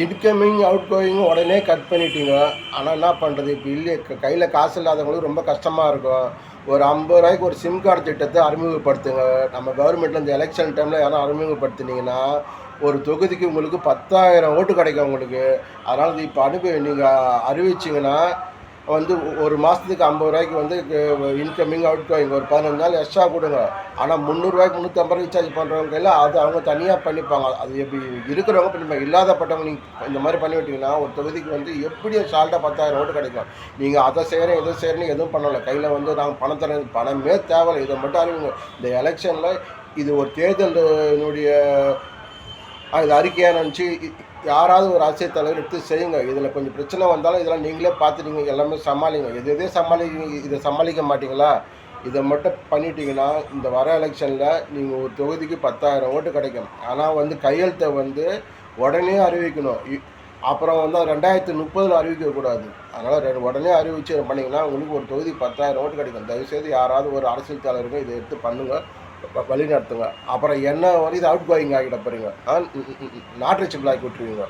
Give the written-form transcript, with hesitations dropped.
Incoming out going உடனே cut பண்ணிட்டீங்க. ஆனால் என்ன பண்ணுறது, இப்போ இல்லையே, கையில் காசு இல்லாதவங்களுக்கு ரொம்ப கஷ்டமாக இருக்கும். ஒரு 50 ரூபாய்க்கு ஒரு சிம் கார்டு திட்டத்தை அறிமுகப்படுத்துங்க. நம்ம கவர்மெண்ட்டில் இந்த எலெக்ஷன் டைமில் யாரும் அறிமுகப்படுத்தினீங்கன்னா ஒரு தொகுதிக்கு உங்களுக்கு 10,000 ஓட்டு கிடைக்கும் உங்களுக்கு. அதனால் இப்போ நீங்கள் அறிவிச்சிங்கன்னா வந்து ஒரு மாதத்துக்கு 50 ரூபாய்க்கு வந்து இன்கமிங் அவுட் கோயிங் ஒரு 15 நாள் எக்ஸ்ட்ரா கொடுங்க. ஆனால் 300 ரூபாய்க்கு 350 ரீசார்ஜ் பண்ணுறவங்க கையில் அது அவங்க தனியாக பண்ணிப்பாங்க. அது எப்படி இருக்கிறவங்க பண்ணிப்பாங்க. இல்லாதப்பட்டவங்க நீங்கள் இந்த மாதிரி பண்ணி விட்டிங்கன்னா ஒரு தொகுதிக்கு வந்து எப்படியும் சால்ட்டாக 10,000 ஓட்டு கிடைக்கும். நீங்கள் அதை செய்கிறேன் இதை செய்கிறேன்னு எதுவும் பண்ணலை. கையில் வந்து நாங்கள் பணம் தரேன், பணமே தேவையில்லை, இதை மட்டும் அறிவிங்க. இந்த எலெக்ஷனில் இது ஒரு தேர்தலினுடைய அது அறிக்கையாக நினச்சி யாராவது ஒரு அரசியல் தலைவர் எடுத்து செய்யுங்க. இதில் கொஞ்சம் பிரச்சனை வந்தாலும் இதெல்லாம் நீங்களே பார்த்துட்டீங்க, எல்லாமே சமாளிங்க. எதே இதை சமாளிக்க மாட்டிங்களா? இதை மட்டும் பண்ணிட்டீங்கன்னா இந்த வர எலெக்ஷனில் நீங்கள் ஒரு தொகுதிக்கு 10,000 ஓட்டு கிடைக்கும். ஆனால் வந்து கையெழுத்தை வந்து உடனே அறிவிக்கணும். அப்புறம் வந்து 2030 அறிவிக்கக்கூடாது. அதனால் உடனே அறிவித்து பண்ணிங்கன்னா உங்களுக்கு ஒரு தொகுதி 10,000 ஓட்டு கிடைக்கும். தயவுசெய்து யாராவது ஒரு அரசியல் தலைவர்கள் இதை எடுத்து பண்ணுங்கள், வழி நடத்துங்க. அப்புறம் என்ன வந்து இது அவுட் கோயிங் ஆகிட போகிறீங்க, நாட் ரீச்சபிள் ஆக்கி விட்டுருவீங்க.